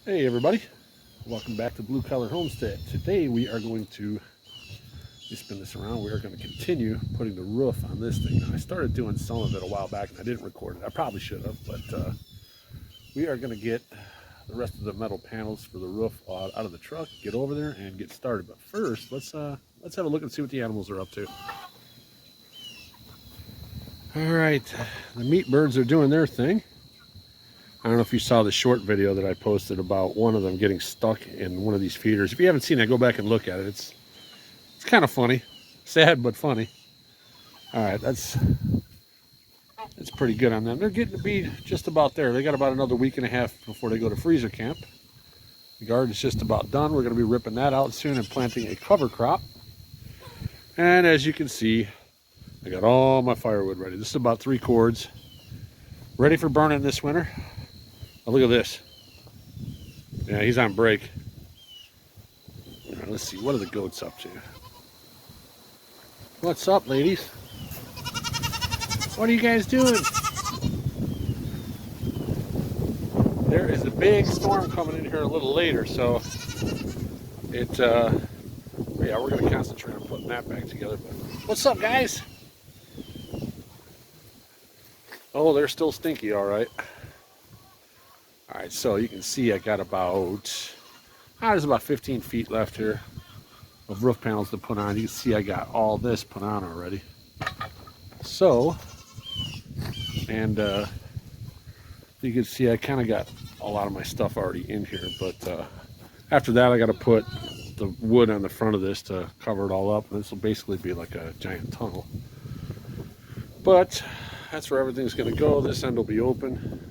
Hey everybody, welcome back to Blue Collar Homestead. Today we are going to, spin this around, we are going to continue putting the roof on this thing. Now I started doing some of it a while back and I didn't record it. I probably should have, but we are going to get the rest of the metal panels for the roof out of the truck, get over there and get started. But first, let's have a look and see what the animals are up to. All right, the meat birds are doing their thing. I don't know if you saw the short video that I posted about one of them getting stuck in one of these feeders. If you haven't seen it, go back and look at it. It's kind of funny. Sad, but funny. All right, that's pretty good on them. They're getting to be just about there. They got about another week and a half before they go to freezer camp. The garden is just about done. We're going to be ripping that out soon and planting a cover crop. And as you can see, I got all my firewood ready. This is about 3 cords. Ready for burning this winter. Oh, look at this. Yeah, he's on break. All right, let's see. What are the goats up to? What's up, ladies? What are you guys doing? There is a big storm coming in here a little later, so yeah, we're going to concentrate on putting that back together. But what's up, guys? Oh, they're still stinky, all right. All right, so you can see I got there's about 15 feet left here of roof panels to put on. You can see I got all this put on already. So, and you can see I kind of got a lot of my stuff already in here, but after that I got to put the wood on the front of this to cover it all up, and this will basically be like a giant tunnel. But that's where everything's going to go. This end will be open.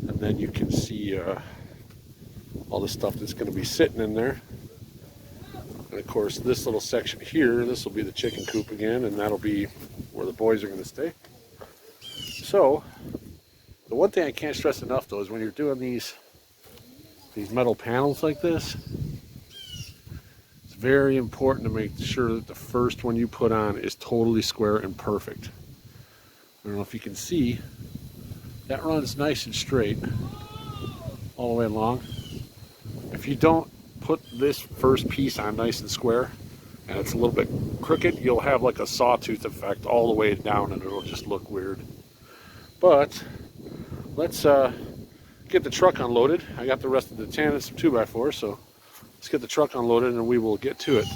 And then you can see all the stuff that's going to be sitting in there. And of course, this little section here, this will be the chicken coop again, and that'll be where the boys are going to stay. So, the one thing I can't stress enough, though, is when you're doing these metal panels like this, it's very important to make sure that the first one you put on is totally square and perfect. I don't know if you can see, that runs nice and straight all the way along. If you don't put this first piece on nice and square and it's a little bit crooked, you'll have like a sawtooth effect all the way down and it'll just look weird. But let's get the truck unloaded. I got the rest of the tan and some 2x4, so let's get the truck unloaded and we will get to it.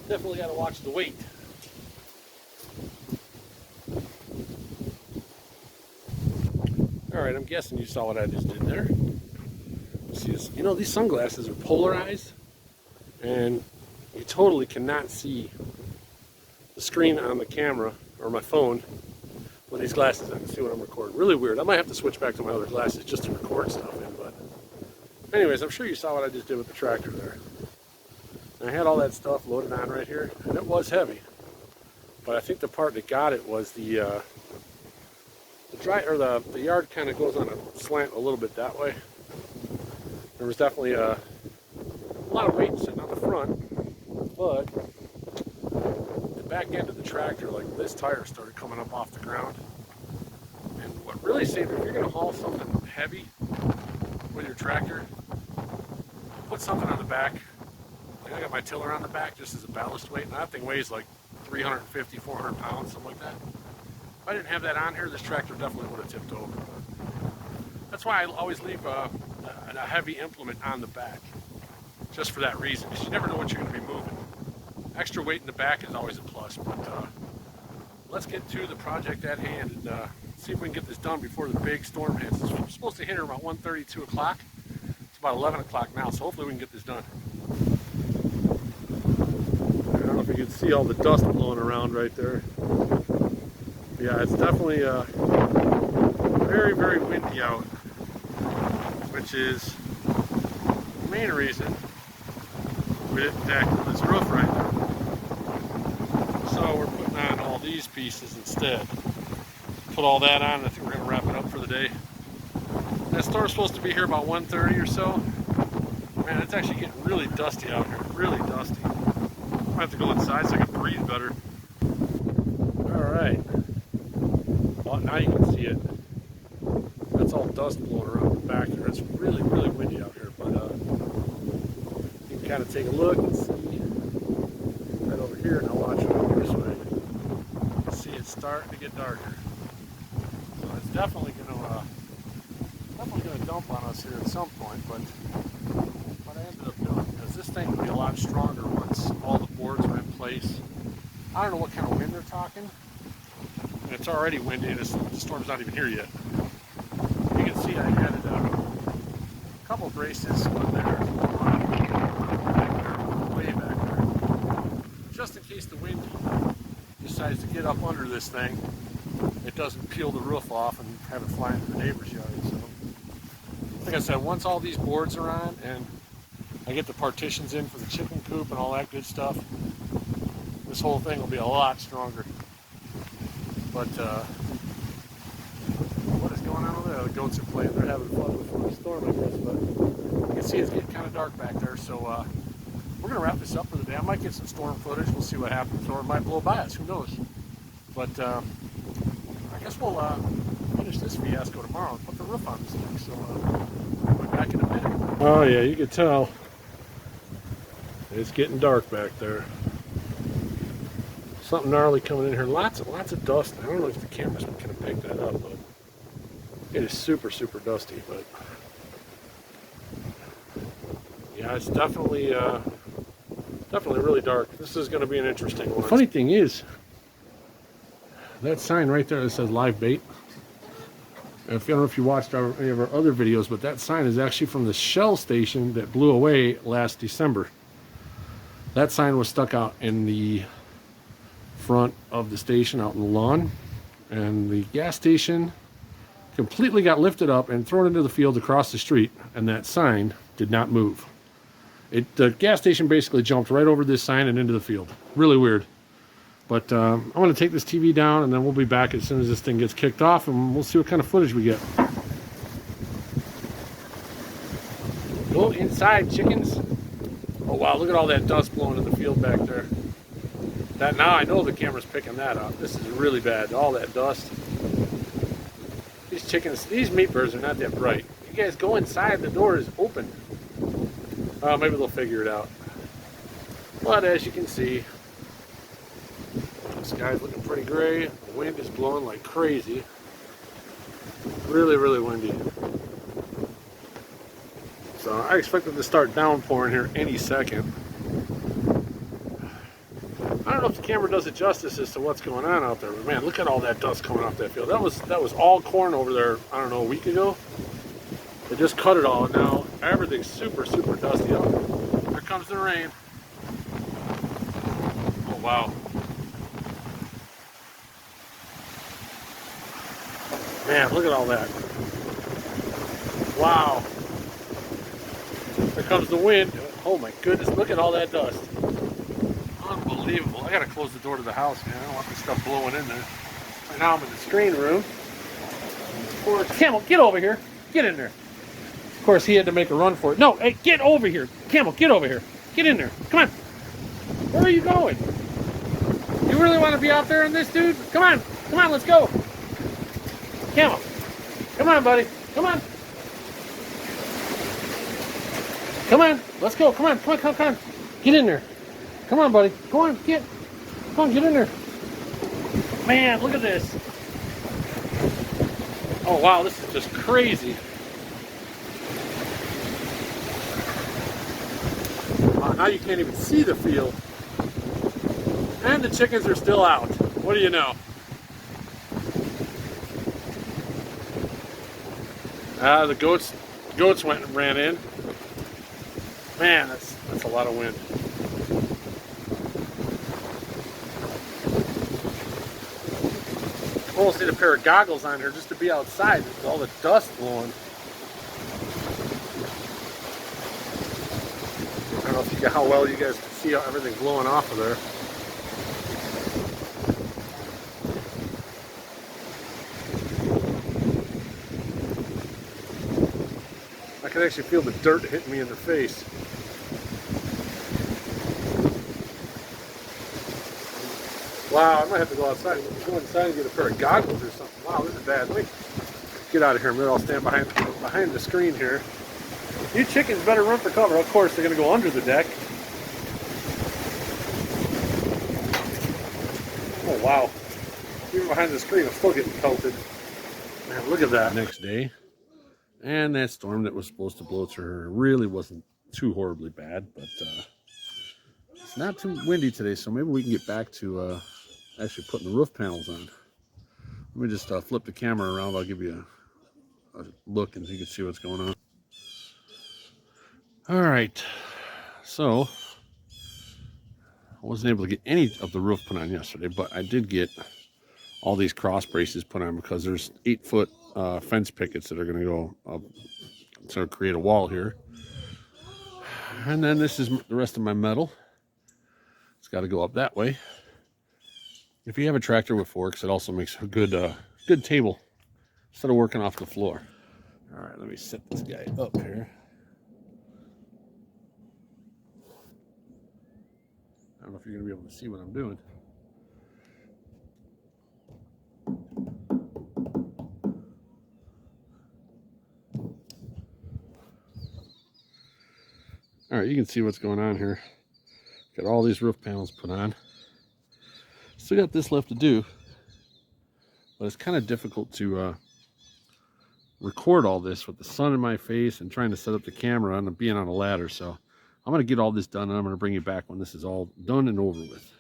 Definitely got to watch the weight. All right, I'm guessing you saw what I just did there. See this? You know, these sunglasses are polarized, and you totally cannot see the screen on the camera or my phone with these glasses I can see what I'm recording. Really weird. I might have to switch back to my other glasses just to record stuff in, but anyways, I'm sure you saw what I just did with the tractor there. And I had all that stuff loaded on right here, and it was heavy. But I think the part that got it was the yard kind of goes on a slant a little bit that way. There was definitely a lot of weight sitting on the front, but the back end of the tractor, like this tire started coming up off the ground. And what really saved it, if you're going to haul something heavy with your tractor, put something on the back. Like I got my tiller on the back just as a ballast weight, and that thing weighs like 350, 400 pounds, something like that. If I didn't have that on here, this tractor definitely would have tipped over. That's why I always leave a heavy implement on the back, just for that reason, because you never know what you're going to be moving. Extra weight in the back is always a plus, but let's get to the project at hand and see if we can get this done before the big storm hits. It's supposed to hit her about 1:30, 2 o'clock. It's about 11 o'clock now, so hopefully we can get this done. I don't know if you can see all the dust blowing around right there. Yeah, it's definitely very, very windy out, which is the main reason we didn't tackle this roof right now. So we're putting on all these pieces instead. Put all that on, and I think we're going to wrap it up for the day. That storm's supposed to be here about 1:30 or so. Man, it's actually getting really dusty out here, really dusty. I have to go inside so I can breathe better. Alright. Well, now you can see it. That's all dust blowing around the back here. It's really, really windy out here, but you can kind of take a look and see right over here, and I'll watch it over this way. You can see it's starting to get darker. So it's definitely going to dump on us here at some point, but what I ended up doing, because this thing will be a lot stronger once all the boards are in place. I don't know what kind of wind they're talking. And it's already windy, and the storm's not even here yet. You can see I added a couple braces on there, way back there, just in case the wind decides to get up under this thing. It doesn't peel the roof off and have it fly into the neighbor's yard. So, like I said, once all these boards are on and I get the partitions in for the chicken coop and all that good stuff, this whole thing will be a lot stronger. But what is going on over there? The goats are playing. They're having fun before the storm, I guess. But you can see it's getting kind of dark back there. So we're going to wrap this up for the day. I might get some storm footage. We'll see what happens. Or it might blow by us. Who knows? But I guess we'll finish this fiasco tomorrow and put the roof on this thing. So we'll be back in a minute. Oh yeah, you can tell it's getting dark back there. Something gnarly coming in here. Lots of dust. I don't know if the cameras can pick that up, but it is super, super dusty. But yeah, it's definitely really dark. This is going to be an interesting one. The funny thing is, that sign right there that says live bait. If I don't know if you watched any of our other videos, but that sign is actually from the Shell station that blew away last December. That sign was stuck out in the front of the station out in the lawn, and the gas station completely got lifted up and thrown into the field across the street, and that sign did not move. The gas station basically jumped right over this sign and into the field. Really weird. But I'm going to take this TV down, and then we'll be back as soon as this thing gets kicked off, and we'll see what kind of footage we get. Go inside, chickens. Oh wow, look at all that dust blowing in the field back there. Now I know the camera's picking that up. This is really bad, all that dust. These chickens, these meat birds are not that bright. You guys go inside, the door is open. Maybe they'll figure it out. But as you can see, the sky's looking pretty gray. The wind is blowing like crazy. Really, really windy. So I expect it to start downpouring here any second. I don't know if the camera does it justice as to what's going on out there, but man, look at all that dust coming off that field. That was all corn over there, I don't know, a week ago. They just cut it all, and now everything's super, super dusty out there. Here comes the rain. Oh wow. Man, look at all that. Wow. Here comes the wind. Oh my goodness, look at all that dust. Unbelievable. I gotta close the door to the house, man. I don't want this stuff blowing in there. Right now I'm in the screen room. Or Camel, get over here. Get in there. Of course, he had to make a run for it. No, hey, get over here. Camel, get over here. Get in there. Come on. Where are you going? You really want to be out there in this, dude? Come on. Come on, let's go. Camel. Come on, buddy. Come on. Come on. Let's go. Come on. Come on, come on, come on. Get in there. Come on, buddy. Come on, get. Come on, get in there. Man, look at this. Oh, wow, this is just crazy. Now you can't even see the field. And the chickens are still out. What do you know? The goats went and ran in. Man, that's a lot of wind. Almost need a pair of goggles on here just to be outside with all the dust blowing. I don't know if how well you guys can see everything blowing off of there. I can actually feel the dirt hitting me in the face. Wow, I might have to go outside. Go inside and get a pair of goggles or something. Wow, this is bad. Let me get out of here. Maybe I'll stand behind the screen here. You chickens better run for cover. Of course, they're going to go under the deck. Oh, wow. Even behind the screen, I'm still getting pelted. Man, look at that. Next day. And that storm that was supposed to blow through her really wasn't too horribly bad, but it's not too windy today, so maybe we can get back to actually putting the roof panels on. Let me just flip the camera around. I'll give you a look and so you can see what's going on. All right, so I wasn't able to get any of the roof put on yesterday, but I did get all these cross braces put on because there's 8-foot fence pickets that are going to go up to create a wall here. And then this is the rest of my metal. It's got to go up that way. If you have a tractor with forks, it also makes a good good table instead of working off the floor. All right, let me set this guy up here. I don't know if you're going to be able to see what I'm doing. All right, you can see what's going on here. Got all these roof panels put on. Still got this left to do, but it's kind of difficult to record all this with the sun in my face and trying to set up the camera and being on a ladder. So I'm going to get all this done and I'm going to bring you back when this is all done and over with.